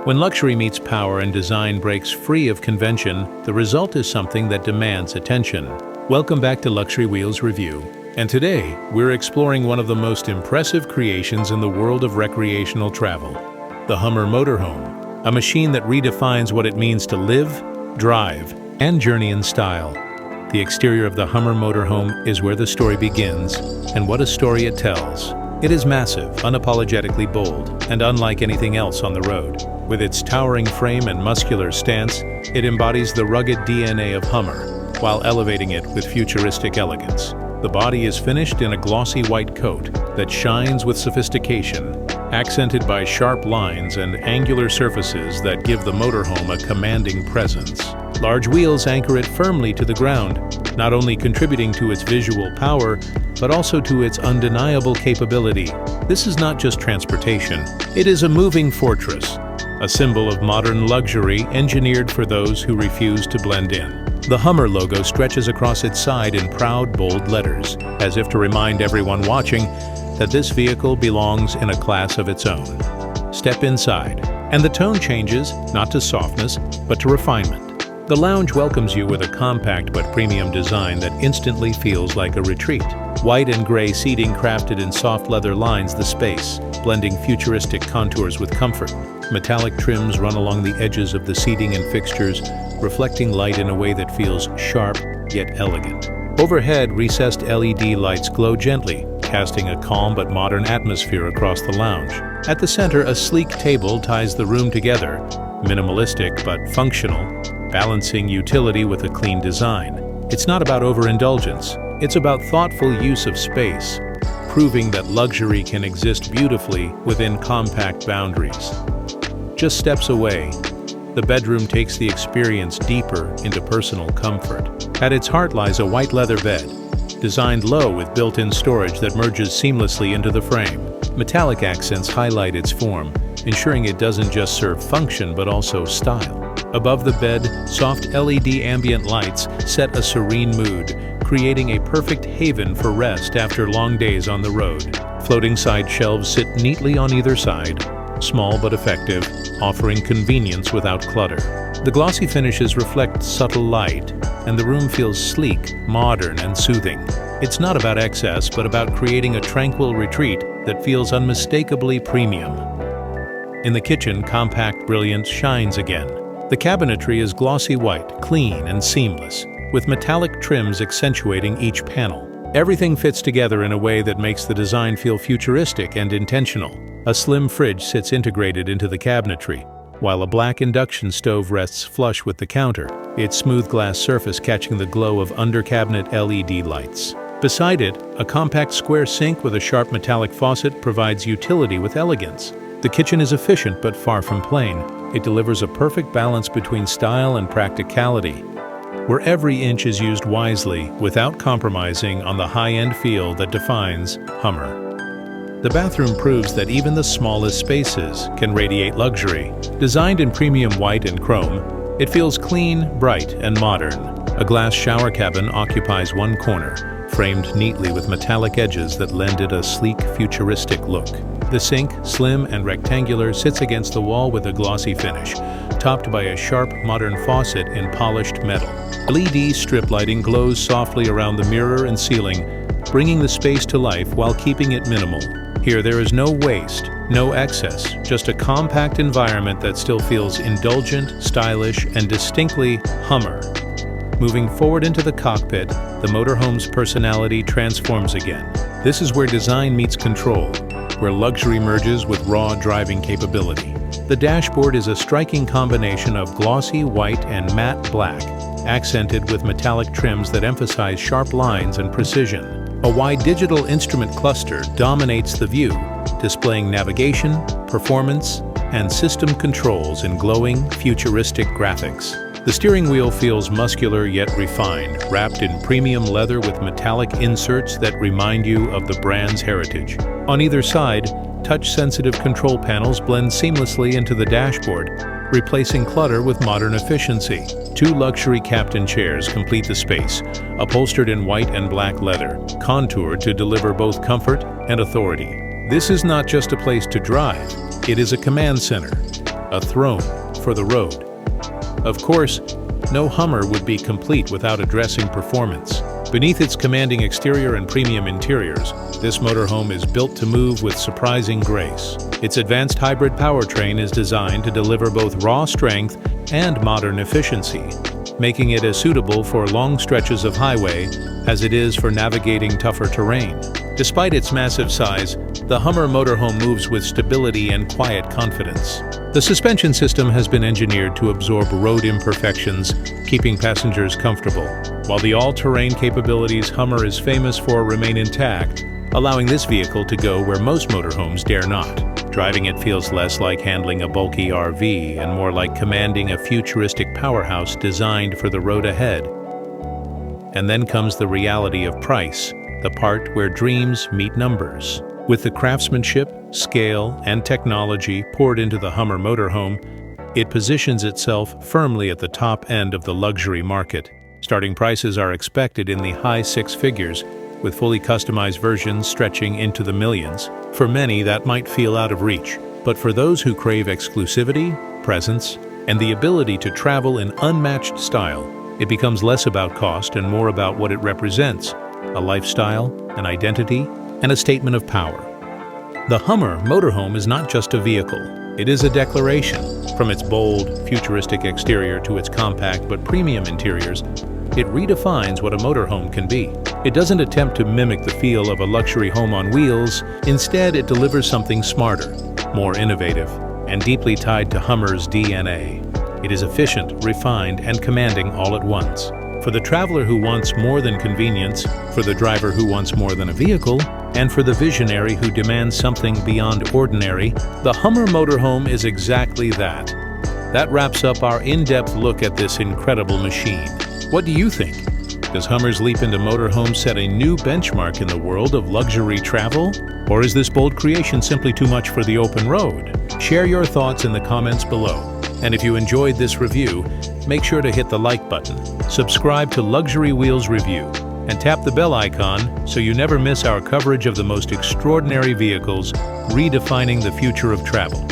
When luxury meets power and design breaks free of convention, the result is something that demands attention. Welcome back to Luxury Wheels Review. And today, we're exploring one of the most impressive creations in the world of recreational travel, the Hummer Motorhome, a machine that redefines what it means to live, drive, and journey in style. The exterior of the Hummer Motorhome is where the story begins, and what a story it tells. It is massive, unapologetically bold, and unlike anything else on the road. With its towering frame and muscular stance, it embodies the rugged DNA of Hummer, while elevating it with futuristic elegance. The body is finished in a glossy white coat that shines with sophistication, accented by sharp lines and angular surfaces that give the motorhome a commanding presence. Large wheels anchor it firmly to the ground, not only contributing to its visual power, but also to its undeniable capability. This is not just transportation, it is a moving fortress, a symbol of modern luxury engineered for those who refuse to blend in. The Hummer logo stretches across its side in proud, bold letters, as if to remind everyone watching that this vehicle belongs in a class of its own. Step inside, and the tone changes, not to softness, but to refinement. The lounge welcomes you with a compact but premium design that instantly feels like a retreat. White and gray seating crafted in soft leather lines the space, blending futuristic contours with comfort. Metallic trims run along the edges of the seating and fixtures, reflecting light in a way that feels sharp yet elegant. Overhead, recessed LED lights glow gently, casting a calm but modern atmosphere across the lounge. At the center, a sleek table ties the room together, minimalistic but functional, balancing utility with a clean design. It's not about overindulgence, it's about thoughtful use of space, proving that luxury can exist beautifully within compact boundaries. Just steps away, the bedroom takes the experience deeper into personal comfort. At its heart lies a white leather bed, designed low with built-in storage that merges seamlessly into the frame. Metallic accents highlight its form, ensuring it doesn't just serve function but also style. Above the bed, soft LED ambient lights set a serene mood, creating a perfect haven for rest after long days on the road. Floating side shelves sit neatly on either side, small but effective, offering convenience without clutter. The glossy finishes reflect subtle light, and the room feels sleek, modern, and soothing. It's not about excess, but about creating a tranquil retreat that feels unmistakably premium. In the kitchen, compact brilliance shines again. The cabinetry is glossy white, clean, and seamless, with metallic trims accentuating each panel. Everything fits together in a way that makes the design feel futuristic and intentional. A slim fridge sits integrated into the cabinetry, while a black induction stove rests flush with the counter, its smooth glass surface catching the glow of under-cabinet LED lights. Beside it, a compact square sink with a sharp metallic faucet provides utility with elegance. The kitchen is efficient but far from plain. It delivers a perfect balance between style and practicality, where every inch is used wisely without compromising on the high-end feel that defines Hummer. The bathroom proves that even the smallest spaces can radiate luxury. Designed in premium white and chrome, it feels clean, bright, and modern. A glass shower cabin occupies one corner, framed neatly with metallic edges that lend it a sleek, futuristic look. The sink, slim and rectangular, sits against the wall with a glossy finish, topped by a sharp, modern faucet in polished metal. LED strip lighting glows softly around the mirror and ceiling, bringing the space to life while keeping it minimal. Here there is no waste, no excess, just a compact environment that still feels indulgent, stylish, and distinctly Hummer. Moving forward into the cockpit, the motorhome's personality transforms again. This is where design meets control, where luxury merges with raw driving capability. The dashboard is a striking combination of glossy white and matte black, accented with metallic trims that emphasize sharp lines and precision. A wide digital instrument cluster dominates the view, displaying navigation, performance, and system controls in glowing, futuristic graphics. The steering wheel feels muscular yet refined, wrapped in premium leather with metallic inserts that remind you of the brand's heritage. On either side, touch-sensitive control panels blend seamlessly into the dashboard, replacing clutter with modern efficiency. Two luxury captain chairs complete the space, upholstered in white and black leather, contoured to deliver both comfort and authority. This is not just a place to drive, it is a command center, a throne for the road. Of course, no Hummer would be complete without addressing performance. Beneath its commanding exterior and premium interiors, this motorhome is built to move with surprising grace. Its advanced hybrid powertrain is designed to deliver both raw strength and modern efficiency, making it as suitable for long stretches of highway as it is for navigating tougher terrain. Despite its massive size, the Hummer motorhome moves with stability and quiet confidence. The suspension system has been engineered to absorb road imperfections, keeping passengers comfortable, while the all-terrain capabilities Hummer is famous for remain intact, allowing this vehicle to go where most motorhomes dare not. Driving it feels less like handling a bulky RV and more like commanding a futuristic powerhouse designed for the road ahead. And then comes the reality of price, the part where dreams meet numbers. With the craftsmanship, scale, and technology poured into the Hummer motorhome, it positions itself firmly at the top end of the luxury market. Starting prices are expected in the high six figures, with fully customized versions stretching into the millions. For many, that might feel out of reach, but for those who crave exclusivity, presence, and the ability to travel in unmatched style, it becomes less about cost and more about what it represents: a lifestyle, an identity, and a statement of power. The Hummer motorhome is not just a vehicle, it is a declaration. From its bold, futuristic exterior to its compact but premium interiors, it redefines what a motorhome can be. It doesn't attempt to mimic the feel of a luxury home on wheels. Instead, it delivers something smarter, more innovative, and deeply tied to Hummer's DNA. It is efficient, refined, and commanding all at once. For the traveler who wants more than convenience, for the driver who wants more than a vehicle, and for the visionary who demands something beyond ordinary, the Hummer motorhome is exactly that. That wraps up our in-depth look at this incredible machine. What do you think? Does Hummer's leap into motorhomes set a new benchmark in the world of luxury travel? Or is this bold creation simply too much for the open road? Share your thoughts in the comments below. And if you enjoyed this review, make sure to hit the like button, subscribe to Luxury Wheels Review, and tap the bell icon so you never miss our coverage of the most extraordinary vehicles redefining the future of travel.